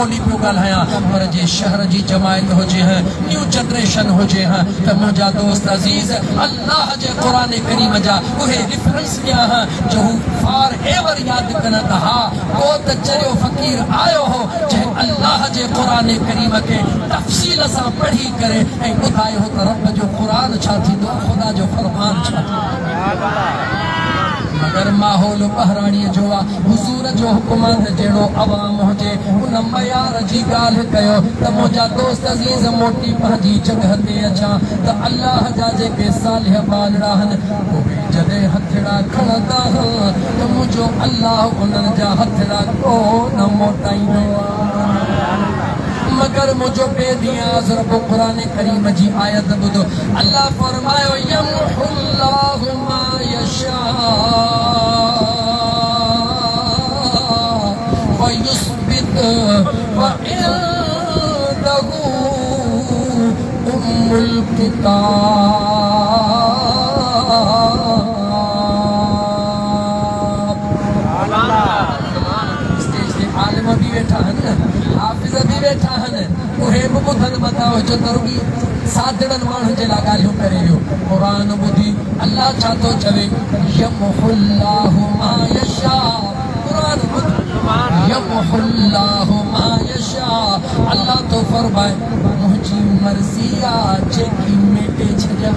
ॿोली पियो ॻाल्हायां पर जे शहर जी जमायत हुजे है न्यू जनरेशन हुजे है त मुंहिंजा दोस्त अज़ीज़ अल्लाह जे क़ुरान करीम जा उहे रेफरेंस ॾिया है जो फार एवर याद कन त हा को त चरियो फ़कीर आयो हो जंहिं अल्लाह जे क़ुरान करीम के तफ़सील सां पढ़ी करे ऐं ॿुधायो हो त रब जो क़ुरान छा थींदो ख़ुदा जो फ़रमान छा थींदो मगर माहौल बहराणीअ जो आहे हुज़ूर जो हुकूमत जहिड़ो अवाम हुजे उन मयार जी ॻाल्हि कयो त मुंहिंजा दोस्त अज़ीज़ मोटी पंहिंजी जॻह ते अचां त अल्लाह जा जेके सालिह बालड़ा आहिनि उहे जॾहिं हथड़ा खणंदा त मुंहिंजो अल्लाह उन्हनि जा हथड़ा को न मोटाईंदो मगर मुझो बेदिया रब कुरान करीम जी आयत बुधो अल्लाह फरमायो यमहुल्लाहु मा यशा व युस्बित व इंदहु उम्मुल किताब स्टेज ते आलिम भी बैठा है हाफिज़ भी बैठा है उहे बि ॿुधनि बताओ जो तरुगी साधड़न माण्हुनि जे लाइ ॻाल्हियूं करे वियो क़ुरान ॿुधी अल्लाह छा थो चवे यमहुल्लाहु मा यशा क़ुरान ॿुधी यमहुल्लाहु मा यशा अल्लाह तो फरमाए मुंहिंजी मर्ज़ी आहे जेकी मेटे छॾियां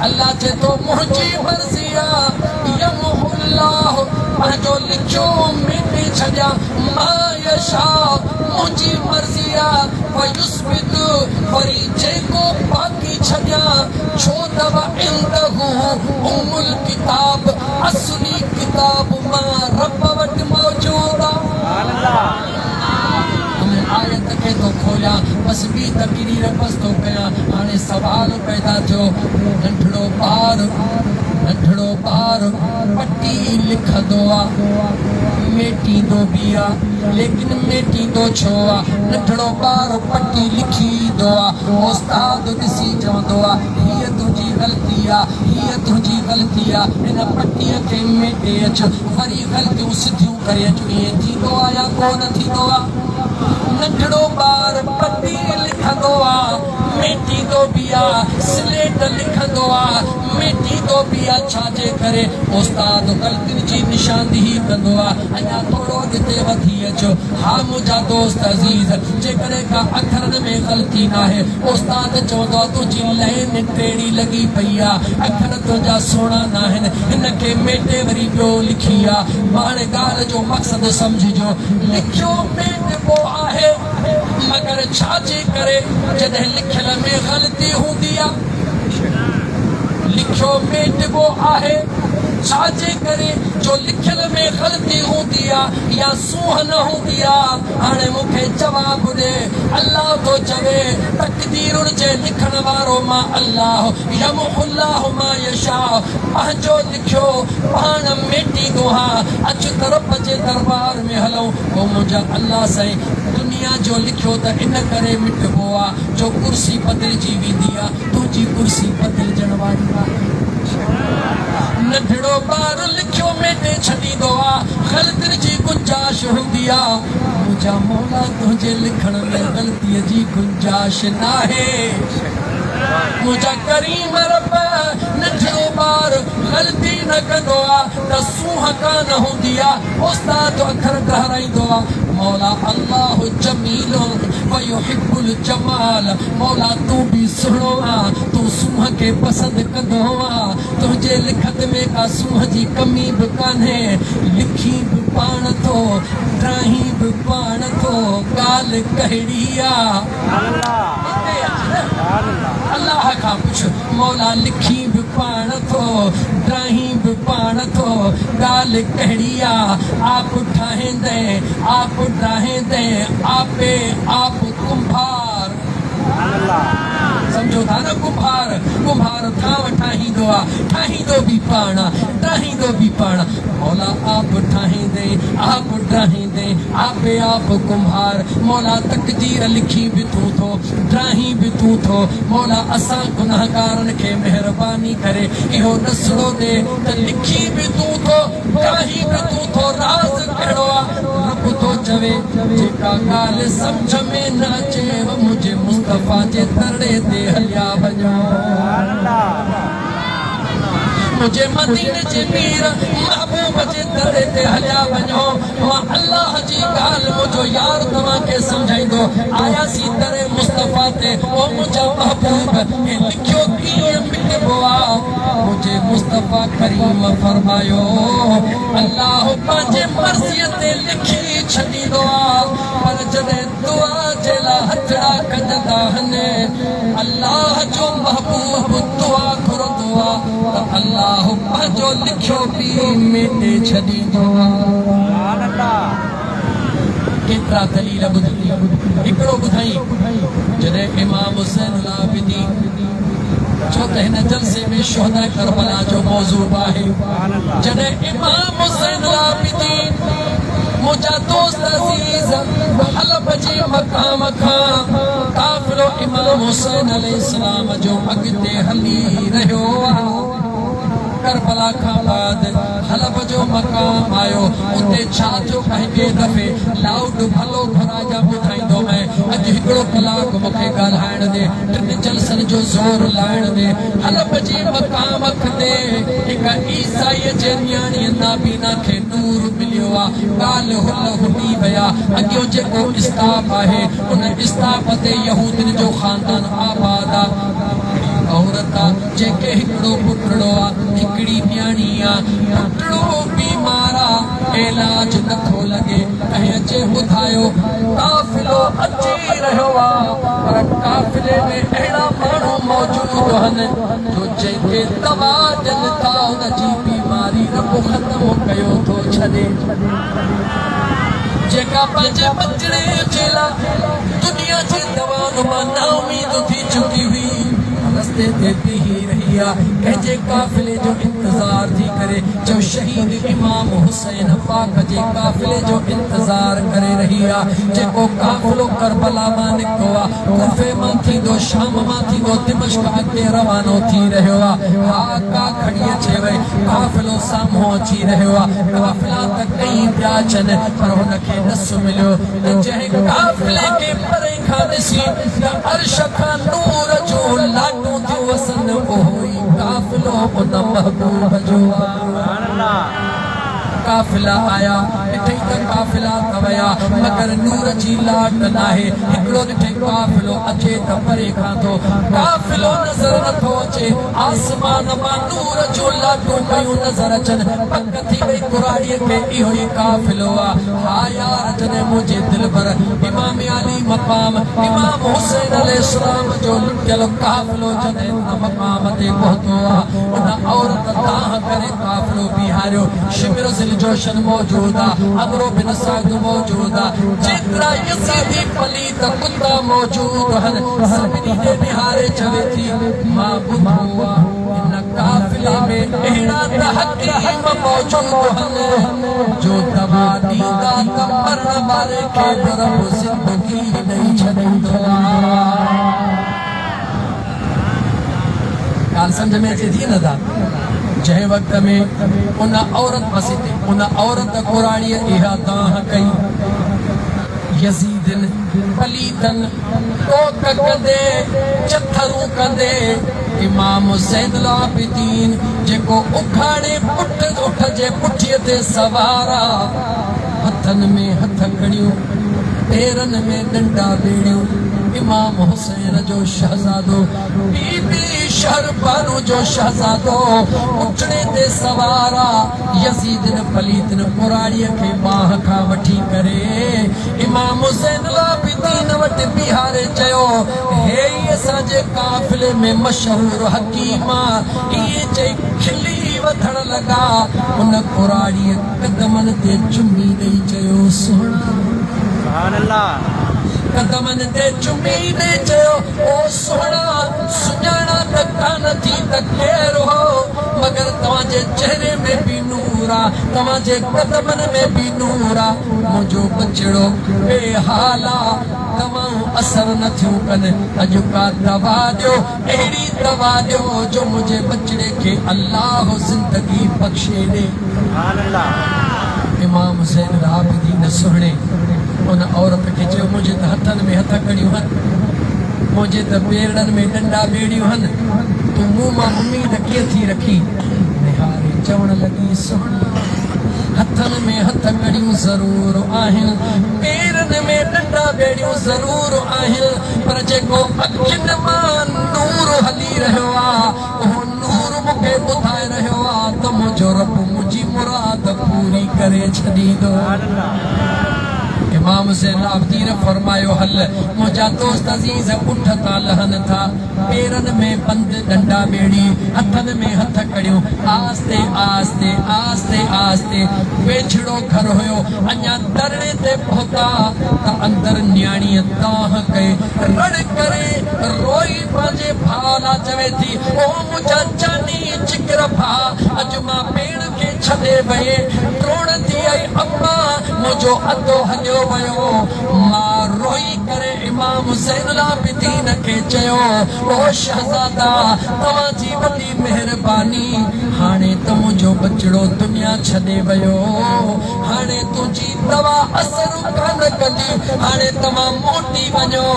अल्लाह चए थो मुंहिंजी मर्ज़ी आहे यमहुल्लाहु पंहिंजो लिखियो मेटे छॾियां मा यशा मुंहिंजी मर्ज़ी आहे वयुस्बित वरी जेको बाक़ी छॾियां छो त इंदहु उम्मुल किताब असली किताब मां रब वटि मौजूद आहे आयत खे तो खोलियां बस ॿी तकरीर बस तो कयां हाणे सवाल पैदा थियो नंढड़ो ॿार पट्टी लिखंदो आहे मेटींदो बि आहे लेकिन मेटींदो छो आहे नंढड़ो ॿार पट्टी लिखींदो आहे उस्ताद ॾिसी चवंदो आहे हीअ तुंहिंजी ग़लती आहे हिन पट्टीअ खे मेटे अच वरी ग़लतियूं सिधियूं करे अच ईअं थींदो आहे या कोन थींदो आहे नंढड़ो ॿार पट्टी लिखंदो आहे मेटींदो बि आहे स्लेट लिखंदो आहे मेटींदो बि आहे छाजे करे उस्ताद ग़लतियुनि जी निशानदेही कंदो आहे अञा थोरो अॻिते वधी अचो हा मुंहिंजा दोस्त अज़ीज़ जेकॾहिं का अखरनि में ग़लती न आहे उस्ताद चवंदो आहे तुंहिंजी लाइन टेड़ी लॻी पई आहे अखर तुंहिंजा सुहिणा न आहिनि हिनखे मेटे वरी ॿियो लिखी आहे हाणे ॻाल्हि जो मक़सदु सम्झिजो लिखियो मेटबो आहे मगर छाजे करे जॾहिं लिखियल में ग़लती हूंदी आहे लिखियो मेटबो आहे छाजे करे जो लिखियल में ग़लती हूंदी आहे या सूंहं न हूंदी आहे हाणे मूंखे जवाब ॾे अल्लाह तो चवे तक़दीरुनि जे लिखण वारो मां अल्लाह यमहुल्लाहु मा यशा पंहिंजो लिखियो पाण मेटींदो आहे अच त रब जे दरबार में हलूं पोइ मुंहिंजा अल्लाह साईं दुनिया जो लिखियो त इन करे मिटबो आहे जो कुर्सी बदिलजी वेंदी आहे तुंहिंजी कुर्सी बदिलजण वारी आहे नंढड़ो ॿार लिखियो मेटे छॾींदो आहे ग़लतियुनि जी गुंजाइश हूंदी आहे मुंहिंजा मौला तुंहिंजे लिखण में ग़लतीअ जी गुंजाइश न आहे मुंहिंजा करीम रब नंढड़ो ॿार ग़लती न कंदो आहे त सूंहं कान हूंदी आहे उस्ताद अखर गहराईंदो आहे मौला अल्लाह जमील वयुहिब्बुल जमाल मौला तू भी सुहिणो आहे तू सूंहं खे पसंदि कंदो आहे तुंहिंजे लिखत में का सूंहं जी कमी बि कान्हे लिखी बि पाण थो ड्राही बि पाण थो ॻाल्हि कहिड़ी आहे अल्लाह खां पुछ मौला लिखी बि पाण थो ड्राही बि पाण थो ॻाल्हि कहिड़ी आहे आप ठाहींदे आप ड्राहींदे आपे आप कुंभार समझो था न कुंभार ठाव ठाहींदो आहे ठाहींदो बि पाण ड्राहींदो बि पाण मौला आप ठाहींदे आप ड्राहींदे आपे आप कुंभार मौला तकदीर लिखी बि तूं थो ड्राही बि तूं थो मौला असां गुनाहगारनि खे महिरबानी करे इहो नसड़ो ॾे त लिखी बि तूं थो ड्राही बि तूं थो राज़ कहिड़ो आहे रब थो चवे चवे जेका गाल समझ में न अचे मुझे मुस्तफा जे तरड़े ते हलिया वञो मुझे मदीने जे पीर महबूब जे दरे ते हलिया वञो मां अल्लाह जी गाल मुझो यार तव्हां के समझाइंदो आया सी दरे मुस्तफा ते ओ मुझा महबूब ए लिखियो कीअं मिटबो आ मुझे मुस्तफा करीम फरमायो अल्लाह पंहिंजे मर्ज़ीअ ते लिखी छॾींदो आ पर जॾहिं दुआ जे लाइ हथड़ा कंदा आहिनि अल्लाह जो महबूब दुआ घुरंदो आ त अल्लाह पंहिंजो लिखियो बि मिटे छॾींदो आ केतिरा दलील ॿुधी हिकिड़ो ॿुधाई जॾहिं इमाम हुसैन आबिदीन छो त हिन जलसे में शुहदा करबला जो मौज़ू आहे जॾहिं इमाम हुसैन आबिदीन मुझा दोस्त अजीज हलब जे मकाम खां काफ़िलो इमाम हुसैन अलैहिस्सलाम जो अॻिते हली रहियो आहे करबला खां बाद हलब जो मकाम आयो उते छा जो पंहिंजे दफ़े लाउड भलो घराजा ॿुधाईंदो मैं अॼु हिकिड़ो कलाक मूंखे ॻाल्हाइण दे टिनि जलसनि जो ज़ोर लाइण दे हलब जे मकाम ते हिकु ईसाईअ जे न्याणीअ नाबीना खे नूर मिलियो आहे ॻाल्हि हुल हुॾी विया अॻियो जेको इस्ताफ़ आहे उन इस्ताफ़ ते यहूदियुनि जो ख़ानदान आबाद आहे औरत जेके हिकिड़ो पुटड़ो आहे हिकिड़ी न्याणी आहे पुटड़ो बीमार आहे इलाज नथो लॻे ऐं अचे ॿुधायो काफ़िलो अची रहियो आहे पर काफ़िले में अहिड़ा माण्हू मौजूद आहिनि जो जंहिंखे दवा ॾियनि था उनजी बीमारी रब ख़तमु कयो थो छॾे जेका पंहिंजे बचड़े जे लाइ दुनिया जी दवाउनि मां नाउमीद थी चुकी हुई रस्ते ते बीही रही आहे कंहिंजे काफ़िले जो इंतज़ार थी करे जो शहीद इमाम हुसैन पाक जे काफ़िले जो इंतज़ार करे रही आहे जेको काफ़िलो करबला मां निकितो आहे कूफे मां थींदो शाम मां थींदो दिमश्क अॻिते रवानो थी रहियो आहे हा का खड़ी अचे वई काफ़िलो साम्हूं अची रहियो आहे काफ़िला त कई पिया अचनि पर हुनखे नस मिलियो जंहिं काफ़िले खे परे खां ॾिसी त अर्श खां नूर जो लाटो थियो वसन ओहो ई काफ़िलो उन महबूब जो काफ़िला आया ॾिठई त काफ़िला त विया मगर नूर जी लाट नाहे हिकिड़ो ॾिठई काफ़िलो अचे त परे खां थो काफ़िलो नज़र नथो अचे आसमान मां नूर जो लाटूं पयूं नज़र अचनि पक थी वई कुराड़ीअ खे इहो ई काफ़िलो आहे हा यार जॾहिं मुंहिंजे दिल भर इमाम अली मक़ाम इमाम हुसैन अलैहिस्सलाम जो लुटियल काफ़िलो जॾहिं मक़ाम ते पहुतो आहे उन औरत ताह करे काफ़िलो बीहारियो शिमिर जोशन मौजूद आहे अमरो बिन साद मौजूद आहे जेतिरा यज़ीदी पलीत कुत्ता मौजूद आहिनि सभिनी जे निहारे चवे थी मां ॿुधो आहे इन काफ़िले में अहिड़ा त हकीम मौजूद आहिनि जो दवा ॾींदा त मरण वारे खे रब ज़िंदगी ॾेई छॾींदो आहे ॻाल्हि सम्झ में अचे थी न था जंहिं वक़्त में उन औरत मसीते उन औरत कुराड़ीअ इहा दाह कई यज़ीदन पलीतन टोक कंदे चथरूं कंदे इमाम हुसैन आबिदीन जेको उखाड़े पुठ उठ जे पुठीअ ते सवार आहे हथनि में हथ खणियूं पेरनि में डंडा बेड़ियूं इमाम हुसैन जो शहज़ादो बीबी शहरबानो जो शहज़ादो उठणे ते सवार आहे यज़ीदन पलीतन कुराड़ीअ खे बाह खां वठी करे इमाम हुसैन आबिदीन वटि बीहारे चयो हे असांजे काफ़िले में मशहूर हकीम इहे चई खिली वधण लॻा उन कुराड़ीअ कदमनि ते चुमी ॾेई चयो सुभाणे अल्लाह कदमनि ते चुमी ॾेई चयो ओ सुहिणा सुञाणा त कान थी त केरु हो मगर तव्हांजे चेहरे में बि नूर आहे तव्हांजे कदमनि में बि नूर आहे मुंहिंजो बचड़ो बेहाल आहे तव्हां असर नथियूं कनि अॼु का दवा ॾियो अहिड़ी दवा ॾियो जो मुंहिंजे बचड़े खे अल्लाह ज़िंदगी बख़्शे ॾे इमाम हुसैन आबिदीन सुहिणे उन औरत खे चयो मुंहिंजे त हथनि में हथ कड़ियूं आहिनि, मुंहिंजे त पेरनि में डंडा बेड़ियूं आहिनि, तूं मूं मां उम्मीद कीअं थी रखी? निहारे चवण लॻी सुहिणी हथनि में हथ कड़ियूं ज़रूर आहिनि, पेरनि में डंडा बेड़ियूं ज़रूर आहिनि, पर जेको अखियुनि मां नूर हली रहियो आहे उहो नूर मूंखे ॿुधाए रहियो आहे त मुंहिंजो रब मुंहिंजी मुराद पूरी करे छॾींदो। इमाम ज़ैन आबिदीन फरमायो हल मुंहिंजा दोस्त अज़ीज़ उठ था लहनि था, पेरनि में बंद डंडा बेड़ी, हथनि में हथ कड़ियूं, आस्ते आस्ते आस्ते आस्ते वेझड़ो घर हुयो, अञा दरड़े ते पहुता त अंदरि न्याणीअ ताह कई, रड़ करे रोई पंहिंजे भाउ लाइ चवे थी ओ मुंहिंजा जानी जिगर भाउ, अॼु मां भेण खे छॾे वई, रोण थी आई अम्मा मुंहिंजो अधो हलियो वयो। मां रोई करे इमाम ज़ैनुल आबिदीन खे चयो ओ शहज़ादा तव्हांजी वॾी महिरबानी, हाणे त मुंहिंजो बचड़ो दुनिया छॾे वयो, हाणे तुंहिंजी दवा असर कान कंदी, हाणे तव्हां मोटी वञो।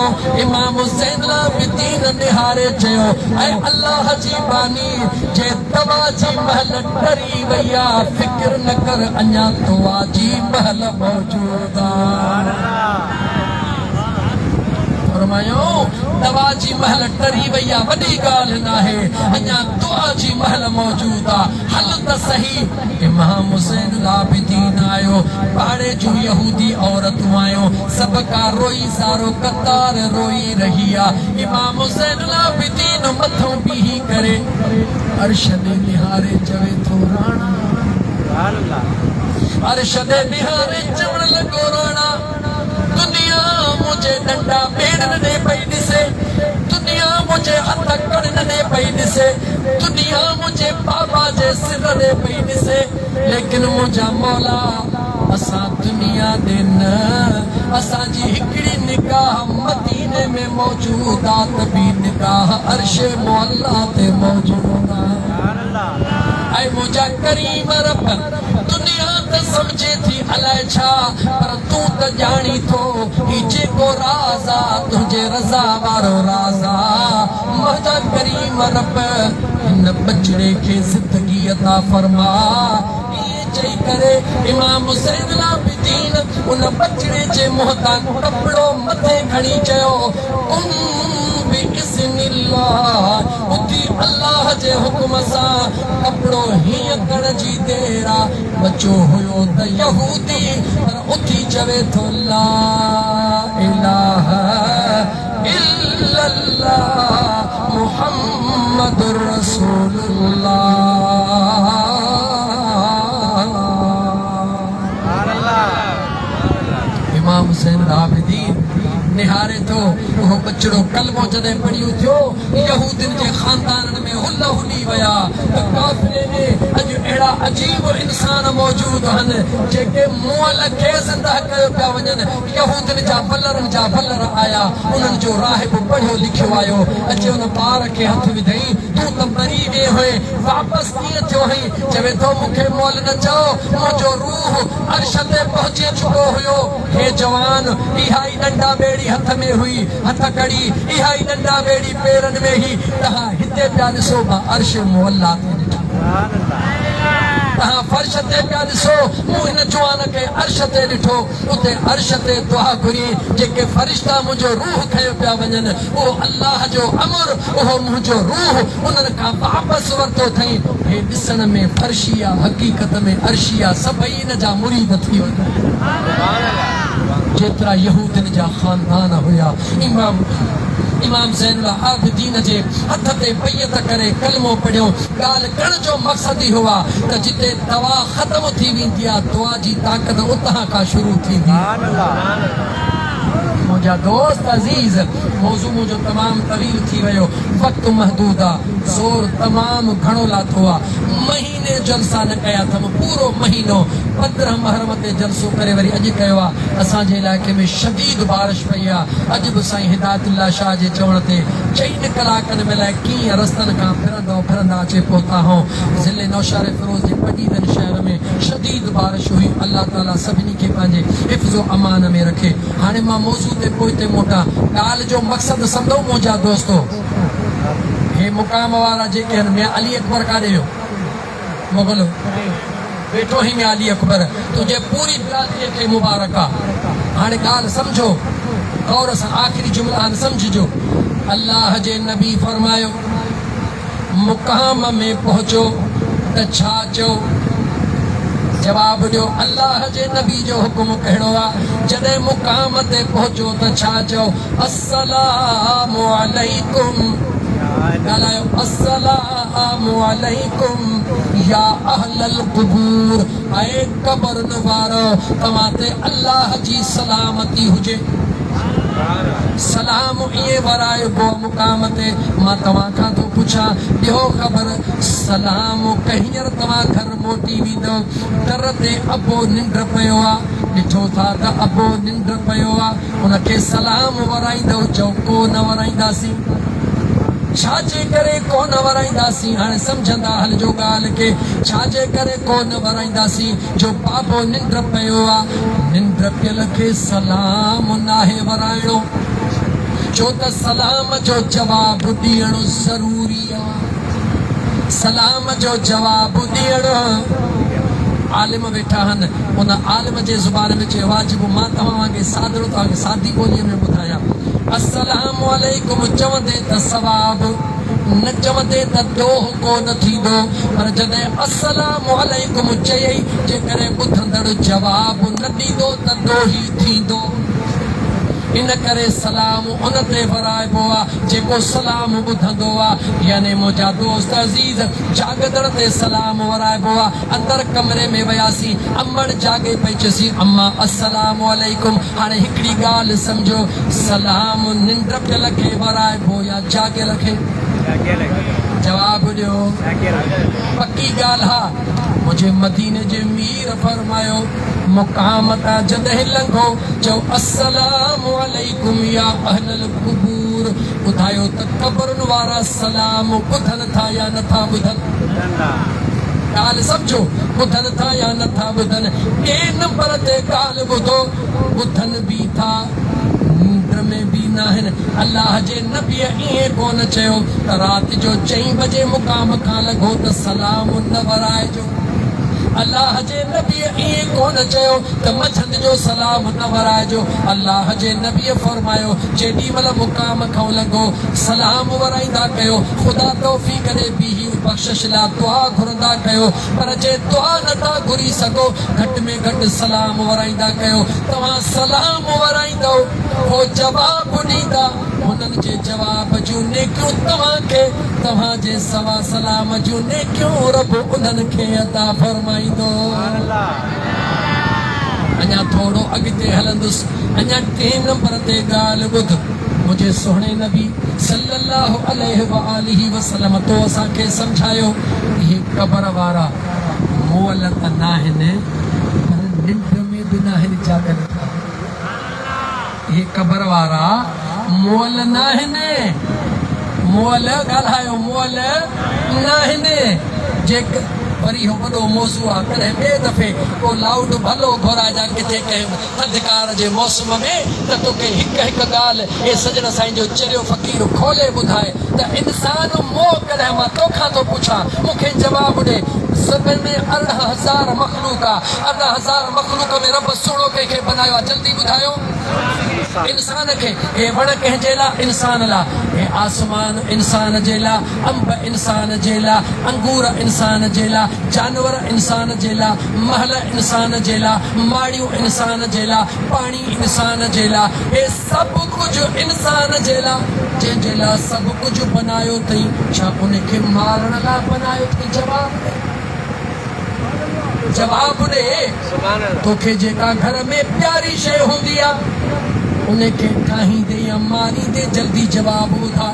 इमाम ज़ैनुल आबिदीन निहारे चयो ऐं अल्लाह जी बानी जे दवा जी महल टरी वई आहे, फिक्र न कर अञा दुआ जी महल मौजूद आहे। फरमायो दवा जी महल टरी वई आहे, वॾी ॻाल्हि न आहे, अञा दुआ जी महल मौजूद आहे, हल त सही। इमाम ज़ैनुल आबिदीन आयो, पाड़े जूं यहूदी औरतूं आयो, सभ का रोई सारो कतार रोई रही आहे। इमाम ज़ैनुल आबिदीन मथों बीही करे अर्श ॾे निहारे चवे थो राणा, अर्श ॾे निहारे चवण लॻो राणा दुनिया मुझे डंडा बेड़न ने पई ॾिसे, दुनिया मुझे हथ कड़न ने पई ॾिसे, दुनिया मुझे बाबा जे सिर ने पई ॾिसे, लेकिन मुंहिंजा मौला असां दुनिया दे न, असांजी हिकिड़ी निगाह मदीने में मौजूद आहे त ॿी निगाह अर्श मुअल्ला ते मौजूद आहे। ऐं मुंहिंजा करीम रब दुनिया त समझे थी अलाए छा, पर तूं त ॼाणी थो ही जेको राज़ आहे तुंहिंजे रज़ा वारो राज़ आहे। मुंहिंजा करीम रब हिन बचड़े खे ज़िंदगी अता फरमा। ईअं चई करे इमाम ज़ैनुल आबिदीन उन बचड़े जे मुंहं तां कपिड़ो मथे खणी चयो उथी अल्लाह जे हुक्म सां कपिड़ो हीअं करण जी देर आहे। बचो हुयो त यहूदी पर उथी चवे थो ला इलाहा इल्लल्लाह मुहम्मदुर रसूलुल्लाह। इमाम ज़ैनुल आबिदीन निहारे थो उहो बचड़ो कलमो जॾहिं पढ़ियो थियो, यहूदियुनि जे ख़ानदाननि में हुल हुली विया त काफ़िरे में अॼु अहिड़ा अजीब इंसान मौजूद आहिनि जेके मुअल खे ज़िंदा कयो पिया वञनि। यहूदियुनि जा बलर आया, उन्हनि जो राहिब पढ़ियो लिखियो आयो, अचे उन ॿार खे हथ विधई तूं त मरी वियो हुए, वापसि कीअं थियो हुई? चवे थो मूंखे मोल न चओ, मुंहिंजो रूह अर्श ते पहुची चुको हुयो। हे जवान इहा ई नंढा बेड़ी हथ में हुई, हथ कड़ी इहा ई नंढा बेड़ी पेरनि में ही, तव्हां हिते पिया ॾिसो मां अर्श मुअल्ला ते ॾिठो, तव्हां फर्श ते पिया ॾिसो, मूं हिन जवान खे अर्श ते ॾिठो, उते अर्श ते दुआ घुरी जेके फरिश्ता मुंहिंजो रूह खयो पिया वञनि, उहो अल्लाह जो अमर, उहो मुंहिंजो रूह उन्हनि खां वापसि वरितो अथई। हे ॾिसण में फर्शिया, हक़ीक़त में अर्शिया, सभई हिन जा मुरीद थी वञनि। जेतिरा यहूदियुनि जा ख़ानदान हुया, इमाम ज़ैनुल आबिदीन जे हथ ते बैयत करे कलमो पढ़ियो। ॻाल्हि करण जो मक़सदु इहो आहे त जिते दवा ख़तम थी वेंदी आहे, दुआ जी ताक़त उतां खां शुरू थींदी। मुंहिंजा दोस्त अज़ीज़, मौज़ू मुंहिंजो तमामु तवील थी वियो, वक़्तु महदूद आहे, ज़ोर तमामु घणो लाथो आहे, महीने जलसा न कया अथमि, पूरो महीनो पद्र महरम ते जलसो करे वरी अॼु कयो आहे। असांजे इलाइक़े में शदीद बारिश पई आहे। अॼु बि साईं हिदायतुल्लाह शाह जे चवण ते 4 कलाकनि में लाइ कीअं रस्तनि खां फिरंदा अचे पहुता हूं। ज़िले नौशाद फिरोज़ जे पटीदन शहर में शदीद बारिश हुई। अल्लाह ताला सभिनी खे पंहिंजे हिफ़्ज़ो अमान में रखे। हाणे मां मौज़ू ते पोइ मोटा ॻाल्हि जो मक़सदु सम्झो मुंहिंजा दोस्तो, हे मुक़ाम वारा जेके आहिनि, मियां अली अकबर काॾे वियो? मुगल वेठो ही मियां अली अकबर, तुंहिंजे पूरी बिरादरीअ खे मुबारक आहे। हाणे ॻाल्हि सम्झो गौर सां, आख़िरी जुमिला हाणे सम्झिजो। अल्लाह जे नबी फरमायो मुक़ाम में पहुचो त छा चओ? जवाब ॾियो। अल्लाह जे नबी जो हुकुम कहिड़ो आहे? जॾहिं मुक़ाम ते पहुचो त छा चओ? अस्सलामु अलैकुम। ॻाल्हायो, अस्सलामु अलैकुम या अहलल क़ुबूर। ऐं क़बर वारो, तव्हां ते अल्लाह जी सलामती हुजे। सलाम इहे वराइबो मुक़ाम ते। मां तव्हां खां थो पुछां, ॾियो ख़बर, सलाम हींअर तव्हां घर मोटी वेंदो, दर ते अबो निंड पियो आहे, ॾिठो था त अबो निंड पियो आहे, उनखे सलाम वराईंदो? चओ कोन वराईंदासीं। छाजे करे कोन वराईंदासीं? हाणे सम्झंदा हलिजो ॻाल्हि खे। छाजे करे कोन वराईंदासीं? जो बाबो निंड पियो आहे, निंड पियल खे सलाम नाहे वराइणो, छो त सलाम जो जवाबु ॾियणु ज़रूरी आहे। सलाम जो जवाबु ॾियणु। आलिम वेठा आहिनि, उन आलिम जे ज़ुबान में चयो वाजिबु। मां तव्हां वांगुरु सादरो तव्हांखे सादी ॿोलीअ में ॿुधायां। अस्सलामु अलैकुम चवंदे त सवाबु, न चवंदे त ॾोह कोन थींदो। पर जॾहिं अस्सलामु अलैकुम चयई, जेकॾहिं ॿुधंदड़ जवाबु न ॾींदो त ॾोही थींदो। इन करे सलाम उन ते वराइबो आहे जेको सलाम ॿुधंदो आहे। यानी मुंहिंजा दोस्त अज़ीज़, जागदड़ ते सलाम वराइबो आहे। अंदरि कमरे में वियासीं, अमड़ जागे पई, चयसीं अम्मा अस्सलामु अलैकुम। हाणे हिकिड़ी ॻाल्हि सम्झो, सलाम निंड पियल खे वराइबो या जागियल खे? जवाब ॾियो। पक्की ॻाल्हि हा। मुंहिंजे मदीने जे मीर फरमायो, मुक़ाम तां जॾहिं लंघो, चओ अस्सलामु अलैकुम या अहलल क़ुबूर। ॿुधायो त क़बरुनि वारा सलाम ॿुधनि था या नथा ॿुधनि? ॻाल्हि सम्झो, ॿुधनि था या नथा ॿुधनि? ॿिए नंबर ते ॻाल्हि ॿुधो, ॿुधनि बि था, निंड में बि न आहिनि। अल्लाह जे नबीअ ईअं कोन चयो त राति जो 4 बजे मुक़ाम खां लॻो त सलाम न वराइजो। अल्लाह जे नबीअ ईअं कोन चयो त मंझंदि जो सलाम न वराइजो। अल्लाह जे नबीअ फरमायो जेॾी महिल मुक़ाम खां लॻो सलाम वराईंदा कयो। ख़ुदा तौफ़ीक़ ॾे बीही बख़्शिश लाइ दुआ घुरंदा कयो। पर जे दुआ नथा घुरी सघो, घटि में घटि सलाम वराईंदा कयो। तव्हां सलाम वराईंदो, पोइ जवाबु ॾींदा, हुननि जे जवाब जूं नेकियूं तव्हांखे, तव्हांजे सवा सलाम जूं नेकियूं रब उन्हनि खे अता फरमाईंदो। अञा थोरो अॻिते हलंदुसि। अञा 3 नंबर ते ॻाल्हि ॿुध। मुंहिंजे सुहिणे नबी सल्लल्लाहु अलैहि व आलिहि वसल्लम तो असांखे सम्झायो, इहे क़बर वारा मोल त न आहिनि, पर निंड में बि न आहिनि, जागल था। इहे क़बर वारा मोल न आहिनि, मोल ॻाल्हायो, मोल न आहिनि। जेके वरी हो वॾो मौज़ू आहे, कॾहिं ॿिए दफ़े को लाउड भलो घुराइजां किथे कंहिं थधिकार जे मौसम में, त तोखे हिकु ॻाल्हि हे सजण साईं जो चरियो फ़क़ीर खोले ॿुधाए त इंसान मोह कॾहिं। मां तोखां थो पुछां, मूंखे जवाबु ॾे। सभिनि में 18,000 मख़लूक आहे, 18,000 मख़लूक में रब सुहिणो कंहिंखे बनायो आहे? जल्दी ॿुधायो। इंसान खे। हे वण कंहिंजे लाइ? इंसान लाइ। हे आसमान इंसान जे लाइ, अंब इंसान जे लाइ, अंगूर इंसान जे लाइ, जानवर इंसान जे लाइ, महल इंसान जे लाइ, माड़ियूं इंसान जे लाइ, पाणी इंसान जे लाइ। हे सभु कुझु इंसान जे लाइ, जंहिंजे लाइ सभु कुझु बनायो अथई। छा उनखे मारण लाइ बनायो अथई? जवाबु ॾे। तोखे जेका घर में प्यारी शइ हूंदी आहे, उनखे ठाहींदे या मारींदे जल्दी जवाबु ॿुधा।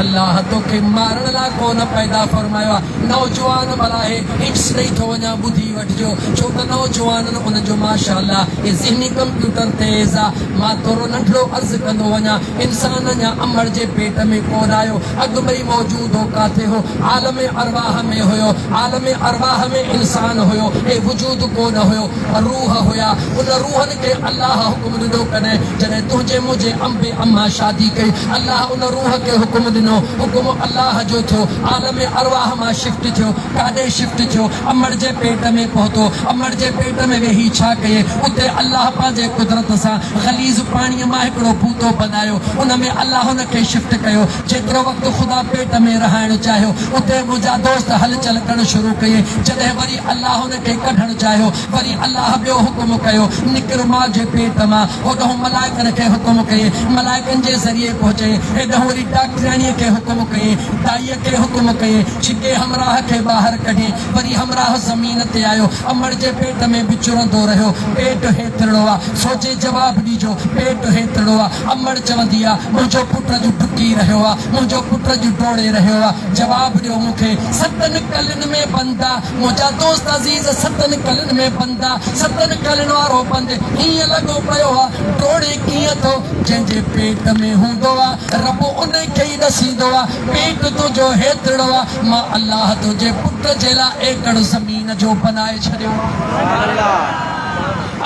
अल्लाह तो के मारण ला कोन पैदा फरमायो नौजवान भला है हिट्स नहीं थो वञा ॿुधी वठिजो छो त नौजवाननि उन जो माशाअल्लाह ये ज़हनी कंप्यूटर तेज़ आहे मां थोरो नंढड़ो अर्ज़ कंदो वञा इंसान अञा अमर जे पेट में कोन आयो अॻु भई मौजूद हो काथे हो आलम अरवाह में हुयो आलम अरवाह में इंसान हुयो ए वजूद कोन हुयो रूह हुया उन रूहनि खे अल्लाह हुकुम ॾिनो कॾहिं जॾहिं तुंहिंजे मुंहिंजे अंबे अम्मा शादी कई अल्लाह उन रूह खे हुकुम ॾिनो हुकुम अल्लाह जो थियो आलम अरवाह मां शिफ्ट थियो काॾे शिफ्ट थियो अमर जे पेट में पहुतो अमर जे पेट में वेही छा कये उते अल्लाह पंहिंजे कुदरत सां ग़लीज़ पाणीअ मां हिकिड़ो बूटो बनायो उन में अल्लाह हुन खे शिफ्ट कयो जेतिरो वक़्तु ख़ुदा पेट में रहण चाहियो उते मुंहिंजा दोस्त हलचल करणु शुरू कये जॾहिं वरी अल्लाह हुन खे कढणु चाहियो वरी अल्लाह ॿियो हुकुम कयो निकिर मां जे पेट मां होॾो मलाइकनि खे हुकुम कये मलाइकनि जे ज़रिए पहुचे हेॾो वरी डॉक्टराणीअ खे हुकुम कये दाईअ खे हुकुम कये छिके हमराह खे ॿाहिरि कढी वरी हमराह ज़मीन ते आयो अमर जे पेट में विचुरंदो रहियो पेट हेतिरो आहे सोचे जवाब ॾिजो पेट हेतिरो आहे अमर चवंदी आहे मुंहिंजो पुट जो डुकी रहियो आहे मुंहिंजो पुट जो डोड़े रहियो आहे जवाब ॾियो मूंखे सतनि कलियुनि में बंदि आहे मुंहिंजा दोस्त अज़ीज़ सतनि कलियुनि में बंदि आहे सतनि कलियुनि वारो बंदि हीअं लॻो पियो आहे डोड़े कीअं थो जंहिंजे पेट में हूंदो आहे रब उन खे ई ॾसींदो आहे पेट तुंहिंजो हेतिरो आहे मां अल्लाह तुंहिंजे पुट जे लाइ एकड़ ज़मीन जो बनाए छॾियो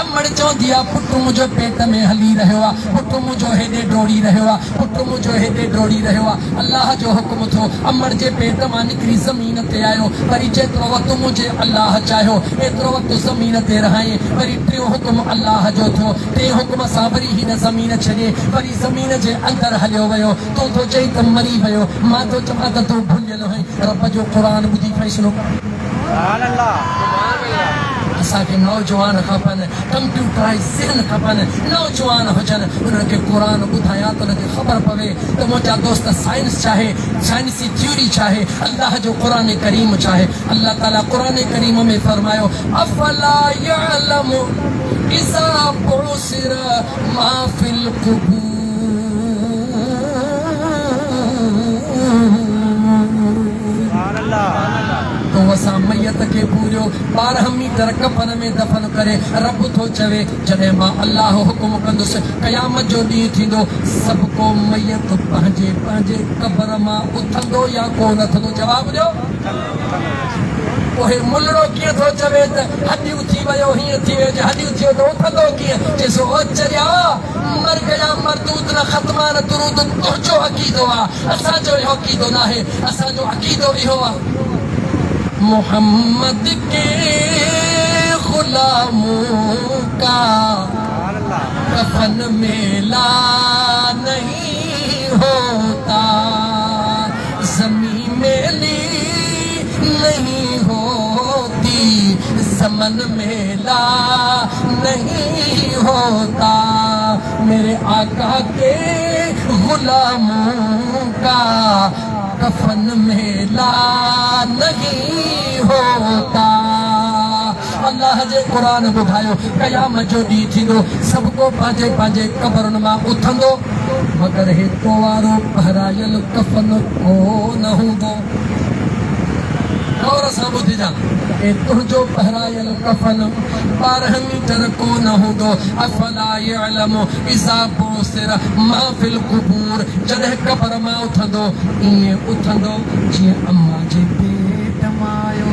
अमड़ चवंदी आहे पुट मुंहिंजो पेट में हली रहियो आहे पुट मुंहिंजो हेॾे डोड़ी रहियो आहे पुट मुंहिंजो हेॾे डोड़ी रहियो आहे अल्लाह जो हुकुम थियो अमड़ जे पेट मां निकिरी ज़मीन ते आयो वरी जेतिरो वक़्तु मुंहिंजे अल्लाह चाहियो एतिरो वक़्तु ज़मीन ते रहाई वरी टियों हुकुम अल्लाह जो थियो टे हुकुम सां वरी हिन ज़मीन छॾे वरी ज़मीन जे अंदरि हलियो वियो तूं थो चई त मरी वियो मां थो चवां त तूं भुलियल हुई रब जो क़ुर ॿुधी फ़ैसिलो असांखे नौजवान खपनि कंप्यूटराइज़ ज़हन खपनि नौजवान हुजनि उन्हनि खे क़ुर ॿुधायां त उनखे ख़बर पवे त मुंहिंजा दोस्त साइंस चाहे साइंसी थ्योरी चाहे अल्लाह जो क़ुर करीम चाहे अल्लाह ताला क़ुर करीम में फरमायो अफला यअलमु इज़ा बुसिर मा फिल क़ुबूर तो असां मैयत खे पूरियो 12 मीटर कफन में दफ़न करे रब थो चवे जॾहिं मां अल्लाह हुकुम कंदुसि क़यामत जो ॾींहुं थींदो सभु को मैयत पंहिंजे पंहिंजे क़बर मां उथंदो या कोन उथंदो जवाब ॾियो पोइ मुलड़ो कीअं थो चवे त हॾियूं थी वियो हीअं थी वियो हॾियूं थी वियो त उथंदो कीअं चइसो ओ चरिया मर गया मरदूद न ख़तमान दुरूद तुंहिंजो अक़ीदो आहे असांजो इहो अक़ीदो न आहे असांजो अक़ीदो इहो आहे मोहम्मद के गुलामों का कफन मेला नहीं होता ज़मीन मेली नहीं होती ज़मन मेला नहीं होता मेरे आका के गुलामों का कफन मेला नहीं होता अल्लाह जे क़ुर ॿुधायो क़यामत जो ॾींहुं थींदो सभु को पंहिंजे पंहिंजे क़बरुनि मां उथंदो मगर हितो वारो पहरायल कफन कोन हूंदो गौर सां ॿुधिजा ए तुंहिंजो पहरायल कफन 12 मीटर कोन हूंदो अफला यअलमु इज़ा बुसिर मा फिल क़ुबूर जॾहिं क़बर मां उथंदो ईअं उथंदो जीअं अम्मा जे पेट मां आयो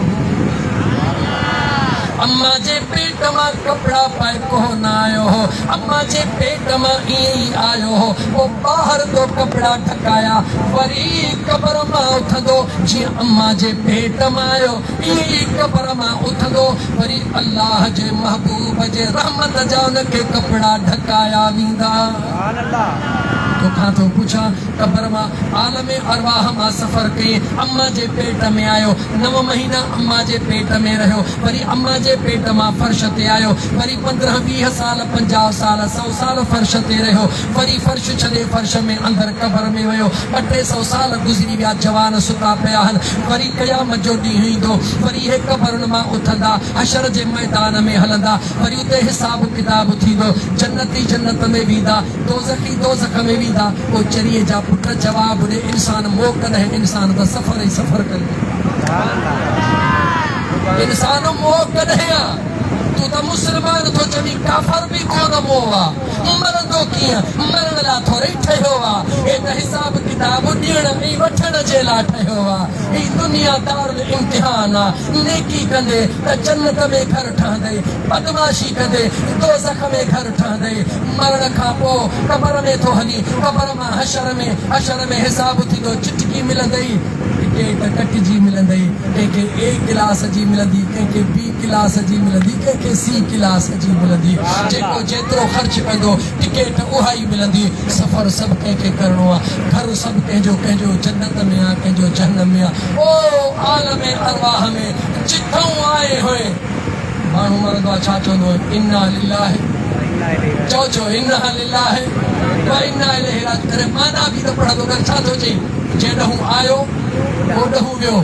अम्मा जे पेट मां कपड़ा पाए कोन आयो हो अम्मा जे पेट मां ईअं ई आयो हो पोइ ॿाहिरि तो कपड़ा ढकाया वरी क़बर मां उथंदो जीअं अम्मा जे पेट मां आयो ईअं ई क़बर मां उथंदो वरी अल्लाह जे महबूब जे रहमत जा उनखे कपड़ा ढकाया वेंदा तोखां थो पुछां क़बर मां आलम अरवाह मां सफ़र कई अम्मा जे पेट में आयो 9 महीना अम्मा जे पेट में रहियो वरी अम्मा जे पेट मां फर्श ते आयो वरी 15-20 साल 50 साल 100 साल फर्श ते रहियो वरी फर्श छॾे फर्श में अंदरि क़बर में वियो 200 साल गुज़री विया जवान सुता पिया आहिनि वरी क़यामत जो ॾींहुं ईंदो वरी हे क़बरुनि मां उथंदा हशर जे मैदान में हलंदा वरी उते हिसाब किताब थींदो जन्नती जन्नत में वेंदा दोज़खी दोज़ख में ॾींदा पोइ चरीअ जा पुट जवाब ॾे इंसान मोक न है इंसान का सफ़र ही सफ़र करे इंसान मोक न है तू तो मुसलमान तो चवी काफर भी कोन मोवा मरंदो कीअं मरण लाइ थोरी ठहियो आहे हे त हिसाब किताब ॾियण ऐं वठण जे लाइ ठहियो आहे ही दुनिया दारुल इम्तिहान आहे नेकी कंदे त जन्नत में घर ठहंदई बदमाशी कंदे दोज़ख में घर ठहंदई मरण खां पोइ क़बर में थो हली क़बर मां हशर में हिसाब थींदो चिटकी मिलंदई कंहिंखे कटिजी मिलंदई कंहिंखे ए क्लास जी मिलंदी कंहिंखे बी क्लास जी मिलंदी कंहिंखे सी क्लास जी मिलंदी जेको जेतिरो ख़र्च कंदो टिकट उहा ई मिलंदी सफ़र सभु कंहिंखे करिणो आहे घर सभु कंहिंजो जन्नत में आहे कंहिंजो जहन्नम में आहे ओ आलम अरवाह में जिथां आए हुए माण्हू मरंदो आहे छा चवंदो इन्ना लिल्लाहि चओ इन्ना लिल्लाहि व इन्ना इलैहि राजिऊन करे माना बि त पढ़ंदो कर छा थो चई जेॾहूं आयो ओॾहूं वियो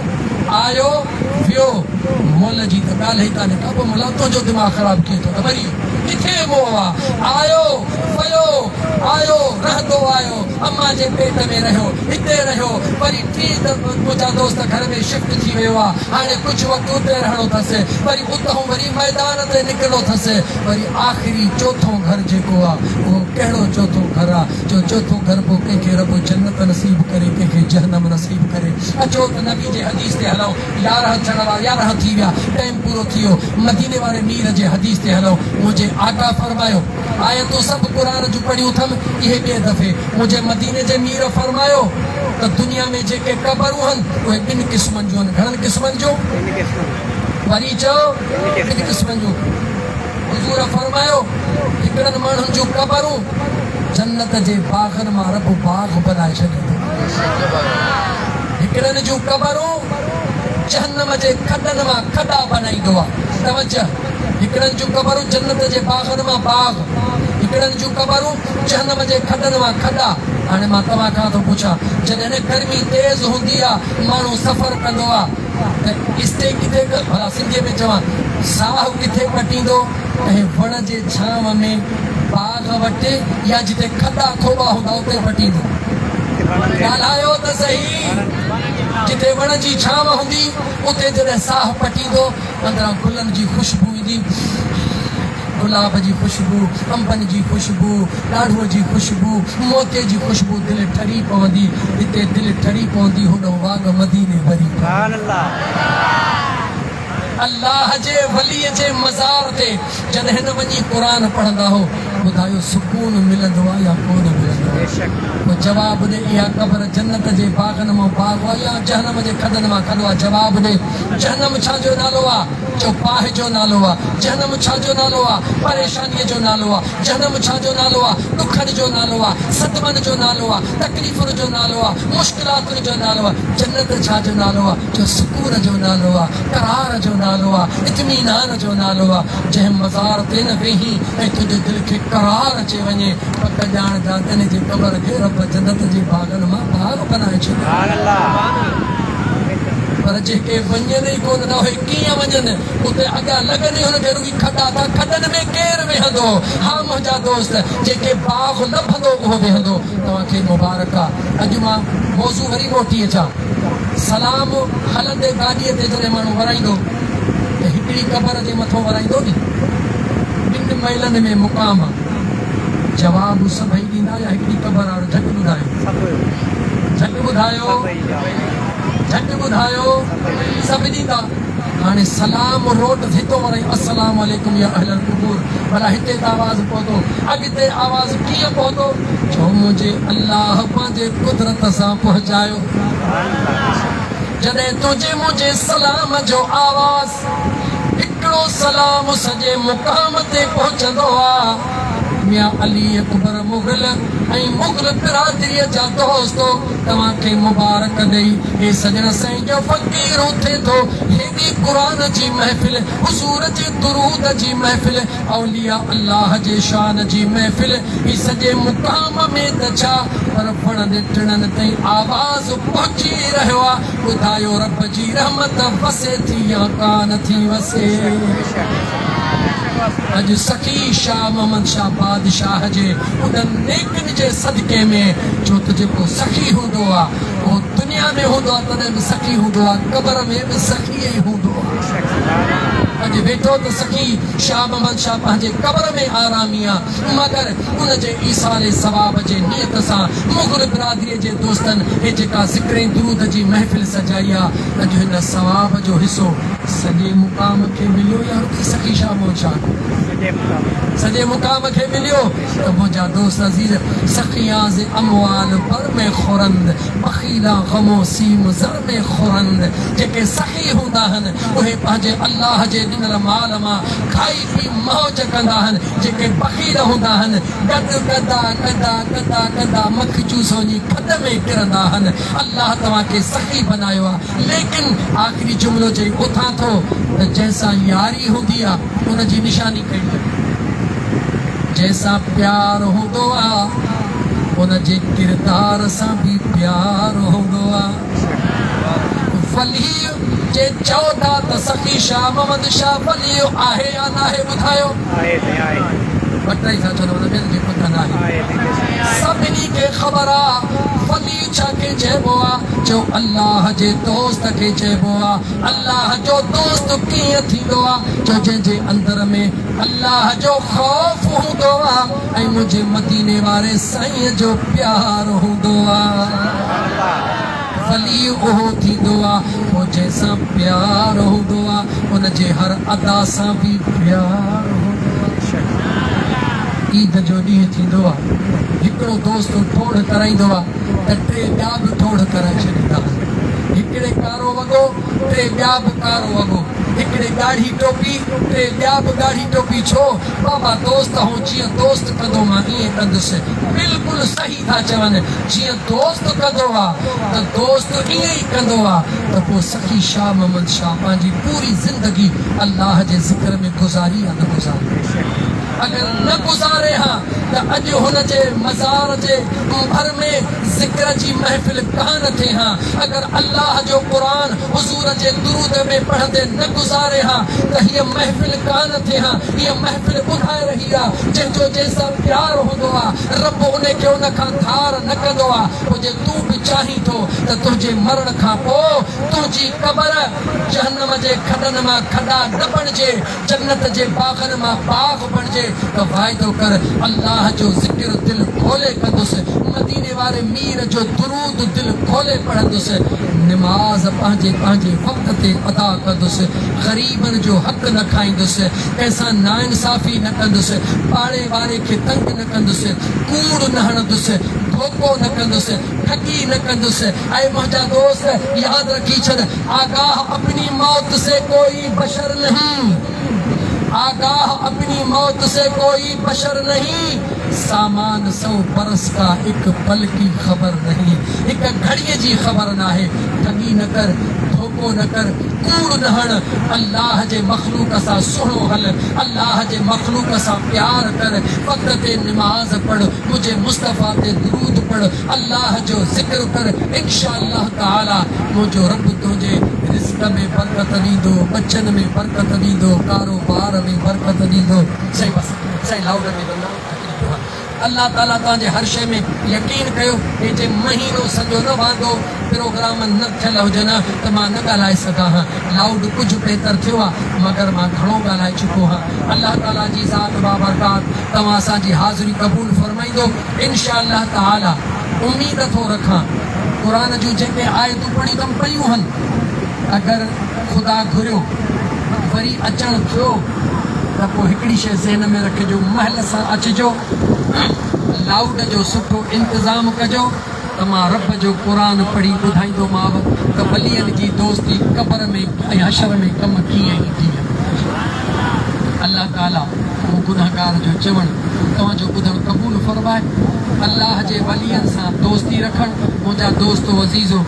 आयो वियो मोल जी त ॻाल्हि ई कान्हे का पोइ मोला तुंहिंजो दिमाग़ ख़राबु किए थो त वरी किथे मोह आहे आयो वियो आयो रहंदो आयो अम्मा जे पेट में रहियो हिते रहियो वरी टी मुंहिंजा दोस्त घर में शिफ्ट थी वियो आहे हाणे कुझु वक़्तु उते रहणो अथसि वरी उतां वरी मैदान ते निकिरणो अथसि वरी आख़िरी चोथों घर जेको आहे उहो कहिड़ो चोथों घर आहे जो चोथों घर पोइ कंहिंखे रब जन्नत नसीब करे कंहिंखे जहन्नम नसीब करे अचो त नबी जे हदीस ते हलूं 11 थी विया टाइम पूरो थी वियो मदीने वारे मीर जे हदीस ते हलूं मुंहिंजे आका फरमायो आयतूं सभु क़ुरान जूं पढ़ियूं अथमि इहे ॿिए दफ़े मुंहिंजे मदीने जे मीर फरमायो त दुनिया में जेके क़बरूं आहिनि उहे 2 क़िस्मनि जूं आहिनि घणनि क़िस्मनि जूं वरी चओ 2 क़िस्मनि जूं हुज़ूर फरमायो हिकिड़नि माण्हुनि जूं क़बरूं जन्नत जे बाग़नि मां रब बाग़ बनाए छॾींदो हिकिड़नि जूं क़बरूं जहन्नम जे खॾनि मां खॾा बनाईंदो आहे तवजह हिकिड़नि जूं क़बरूं जन्नत जे बाग़नि मां बाग़ हिकिड़नि जूं क़बरूं जहन्नम जे खॾनि मां खॾा हाणे मां तव्हां खां थो पुछां जॾहिं गर्मी तेज़ हूंदी आहे माण्हू सफ़र कंदो आहे त स्टे किथे भला सिंधीअ में चवां साहु किथे पटींदो ऐं वण जे छांव में बाग़ वटि या जिते खॾा खोबा हूंदा उते पटींदो ॻाल्हायो त सही जिते वण जी छांव हूंदी उते जॾहिं साहु पटींदो अंदरां गुलनि जी ख़ुशबू ईंदी गुलाब जी ख़ुशबू अंबनि जी ख़ुशबू ॾाढ़ूअ जी ख़ुशबू मोते जी ख़ुशबू दिलि ठरी पवंदी हिते दिलि ठरी पवंदी होॾो वाग मदीने भरी अल्लाह जे वलीअ जे मज़ार ते जॾहिं न वञी क़ुरान पढ़ंदा हो ॿुधायो सुकून मिलंदो आहे या कोन मिलंदो आहे पोइ जवाबु ॾे इहा क़बर जन्नत जे बाग़नि मां बाग़ आहे या जहन्नम जे खॾनि मां खॾो आहे जवाबु ॾे जहन्नम छाजो नालो आहे जो पाह जो नालो आहे जहन्नम छाजो नालो आहे परेशानीअ जो नालो आहे जहन्नम छाजो नालो आहे ॾुखनि जो नालो आहे सदमनि जो नालो आहे तकलीफ़ुनि जो नालो आहे मुश्किलातुनि जो नालो आहे जन्नत छाजो नालो आहे जो सुकून जो नालो आहे करार जो नालो आहे इत्मीनान जो नालो आहे जंहिं मज़ार ते न वेही ऐं तुंहिंजे दिलि खे करार अचे वञे पक ॼाण जातन जे क़बर खे रब जन्नत जे बाग़नि मां बाग़ बनाए छॾियो पर जेके वञनि ई कोन था उहे कीअं वञनि उते अॻियां लॻनि ई हुनखे रुॻी खॾा था खॾनि में केरु वेहंदो हा मुंहिंजा दोस्त जेके बाग़ लभंदो उहो वेहंदो तव्हांखे मुबारक आहे अॼु मां मौज़ू वरी मोटी अचां सलाम हलंदे गाॾीअ ते जॾहिं माण्हू वराईंदो त हिकिड़ी क़बर जे मथां वराईंदो नी 2 माइलनि में मुक़ाम आहे जवाबु सभई ॾींदा या हिकिड़ी क़बर वारो झटि ॿुधायो सभु ॾींदा हाणे सलाम रोड हितो वराई अस्सलाम वालेकुम या अहलल क़ुबूर भला हिते त आवाज़ पहुतो अॻिते आवाज़ कीअं पहुतो छो मुंहिंजे अल्लाह पंहिंजे कुदरत सां पहुचायो जॾहिं तुंहिंजे मुंहिंजे सलाम जो आवाज़ हिकिड़ो सलाम सॼे मुक़ाम ते पहुचंदो आहे मियां अली अकबर मुग़ल ऐं मुग़ल बिरादरीअ जा दोस्तो तव्हांखे मुबारक ॾेई हे सजण साईं जो फ़क़ीर उथे थो हेॾी क़ुरान जी महफ़िल हुज़ूर जे दुरूद जी महफ़िल औलिया अल्लाह जे शान जी महफ़िल ही सॼे मुक़ाम में त छा पर वणनि टिणनि ताईं आवाज़ पहुची रहियो आहे ॿुधायो रब जी रहमत वसे थी या कान थी वसे अज सखी शाह मोहम्मद शाह बादशाह जे उन्हनि नेकनि जे सदके में जो त जेको सखी हूंदो आहे उहो दुनिया में हूंदो आहे तॾहिं बि सखी हूंदो आहे क़बर में बि सखी ई हूंदो आहे अॼु वेठो त सखी शाह मोहम्मद शाह पंहिंजे क़बर में आरामी आहे मगर उन जे ईसाले सवाब जे नियत सां मुग़ल बिरादरीअ जे दोस्तनि हे जेका ज़िक्र दुरूद जी महफ़िल सजाई आहे अॼु हिन सवाब जो हिसो सॼे मुक़ाम खे मिलियो या रुकी सखी शाह मोहम्मद शाह सॼे मुक़ाम खे मिलियो त मुंहिंजा दोस्त अज़ीज़ सखियाज़ अमवाल पर में खुरंद बखीला ग़मो सीम ज़र में खुरंद जेके सखी हूंदा आहिनि उहे पंहिंजे अल्लाह जे ॾिनल माल मां खाई पी मौज कंदा आहिनि जेके बखील हूंदा आहिनि गॾु कंदा कंदा कंदा कंदा मख चूसो जी खॾ में किरंदा आहिनि अल्लाह तव्हांखे सखी बनायो आहे लेकिन आख़िरी जुमिलो चई उथां थो त जंहिंसां यारी हूंदी आहे उन जी निशानी कहिड़ी जैसा प्यार हूंदो आहे उन जे किरदार सां बि प्यार हूंदो आहे वली जे चओ था त सखी शाह मोहम्मद शाह वली आहे या न आहे ॿुधायो बटई सां चवंदो ॿियनि खे पता न आहे सभिनी खे ख़बर आहे वली छा खे चइबो आहे जो अल्लाह जे दोस्त खे चइबो आहे अल्लाह जो दोस्त कीअं थींदो आहे जो जंहिंजे अंदर में अल्लाह जो ख़ौफ़ हूंदो आहे ऐं मुंहिंजे मदीने वारे साईं जो प्यार हूंदो आहे वली उहो थींदो आहे पोइ जंहिंसां प्यार हूंदो आहे उन जे हर अदा सां बि प्यार हूंदो आहे ईद जो ॾींहुं थींदो आहे हिकिड़ो दोस्त ठोड़ कराईंदो आहे त टे ॿिया बि ठोड़ कराए छॾींदा आहिनि हिकिड़े कारो वॻो टे ॿिया बि कारो वॻो हिकिड़े ॻाढ़ी टोपी टे ॿिया बि ॻाढ़ी टोपी छो बाबा दोस्त ऐं जीअं दोस्त कंदो मां ईअं कंदुसि बिल्कुलु सही था चवनि जीअं दोस्त कंदो आहे त दोस्त ईअं ई कंदो आहे त पोइ सखी शाह मोहम्मद शाह पंहिंजी पूरी ज़िंदगी अल्लाह जे ज़िक्र में गुज़ारी या न गुज़ारी अगर न गुज़ारे हा त अॼु हुन जे मज़ार जे भर में ज़िक्र जी महफ़िल कान थिए हा अगर अल्लाह जो क़ुरान हुज़ूर जे दुरूद में पढ़ंदे न गुज़ारे हा त हीअ महफ़िल कान थिए हा हीअ महफ़िल ॿुधाए रही आहे जंहिंजो जंहिंसां प्यार हूंदो आहे रब उन खे उन खां धार न कंदो आहे पोइ जे तूं बि चाहीं थो त तुंहिंजे मरण खां पोइ तुंहिंजी क़बर जहन्नम जे खॾनि मां खॾा न बणिजे जन्नत जे बाग़नि मां बाग़ बणिजे त वाइदो कर अल्लाह जो ज़िक्र दिलि खोले कंदुसि मदीने वारे मीर जो दुरूद दिलि खोले पढ़ंदुसि निमाज़ पंहिंजे पंहिंजे वक़्त ते अदा कंदुसि ग़रीबनि जो हक़ न खाईंदुसि कंहिंसां नाइंसाफ़ी न कंदुसि पाड़े वारे खे तंग न कंदुसि कूड़ न हणंदुसि धोखो न कंदुसि ठगी न कंदुसि ऐं मुंहिंजा दोस्त यादि रखी छॾ आगाह अपनी मौत से कोई बशर नहीं आगाह अपनी मौत से कोई बशर नहीं सामान 100 बरस का एक पल की खबर नहीं एक घड़ीअ जी ख़बर न आहे ठगी न कर धोखो न कर कूड़ न हण अल्लाह जे मखलूक सां सुहिणो हल अल्लाह जे मखलूक सां प्यार कर वक़्त ते निमाज़ पढ़ मुंहिंजे मुस्तफ़ा ते दुरूद पढ़ अल्लाह जो ज़िक्र कर इंशाअल्लाह ताला मुंहिंजो रब तुंहिंजे रिज़्क़ में बरकत ॾींदो बचन में बरकत ॾींदो कारोबार में बरकत ॾींदो सही बस सही लाउड में अल्लाह ताला तव्हांजे हर शइ में यकीन कयो हे जे महीनो सॼो न वांदो प्रोग्राम न थियल हुजनि त मां न ॻाल्हाए सघां हा लाउड कुझु बहितर थियो आहे मगर मां घणो ॻाल्हाए चुको आहियां अल्लाह ताला जी ज़ात बाबरकात तव्हां असांजी हाज़िरी क़बूल फरमाईंदो इंशाअल्लाह ताला उम्मीद थो रखां क़ुरान जूं जेके आयतूं पढ़ी अथमि पयूं आहिनि अगरि ख़ुदा घुरियो वरी अचणु थियो त पोइ हिकिड़ी शइ ज़हन में रखिजो महल सां अचिजो लाउड जो सुठो इंतज़ाम कजो त मां रब जो क़ुरान पढ़ी ॿुधाईंदोमांव त वलियनि जी दोस्ती क़बर में ऐं हशर में कमु कीअं ईंदी आहे अल्लाह ताला उहो गुनाहगार जो चवणु तव्हांजो ॿुधणु क़बूल फरमाए अल्लाह जे वलियनि सां दोस्ती रखणु मुंहिंजा दोस्तो अज़ीज़ो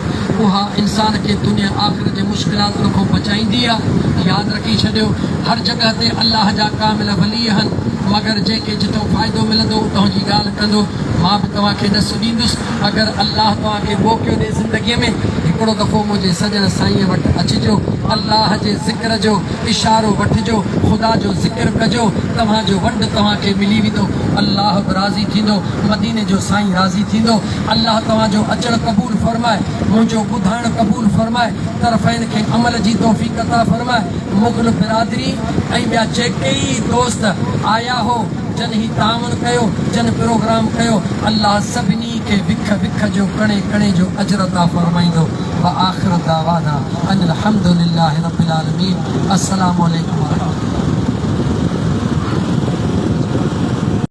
उहा इंसान खे दुनिया आख़िर जे मुश्किलातुनि खां बचाईंदी आहे यादि रखी छॾियो हर जॻह ते अल्लाह जा कामिल वली आहिनि मगर जंहिंखे जिथो फ़ाइदो मिलंदो तव्हांजी ॻाल्हि कंदो मां बि तव्हांखे ॾस ॾींदुसि अगरि अल्लाह तव्हांखे मौक़ो ॾे ज़िंदगीअ में हिकिड़ो दफ़ो मुंहिंजे सजण साईं वटि अचिजो, अल्लाह जे ज़िक्र जो इशारो वठिजो, ख़ुदा जो ज़िक्र कजो, तव्हांजो वंड तव्हांखे मिली वेंदो। अल्लाह बि राज़ी थींदो, मदीने जो साईं राज़ी थींदो। अल्लाह तव्हांजो अचणु क़बूल फरमाए, मुंहिंजो ॿुधाइणु क़बूल फरमाए, तरफ़ैन खे अमल जी तौफ़ीक़ अता फरमाए। मुग़ल बिरादरी ऐं ॿिया जेके ई दोस्त आया हो, जन ही तावन कयो, जन प्रोग्राम कयो, अल्लाह सभिनी खे विख विख जो कणे कणे जो अजर अता फरमाईंदो। व आख़िर दावाना अनिल हम्दुलिल्लाहि रब्बिल आलमीन। अस्सलामु अलैकुम।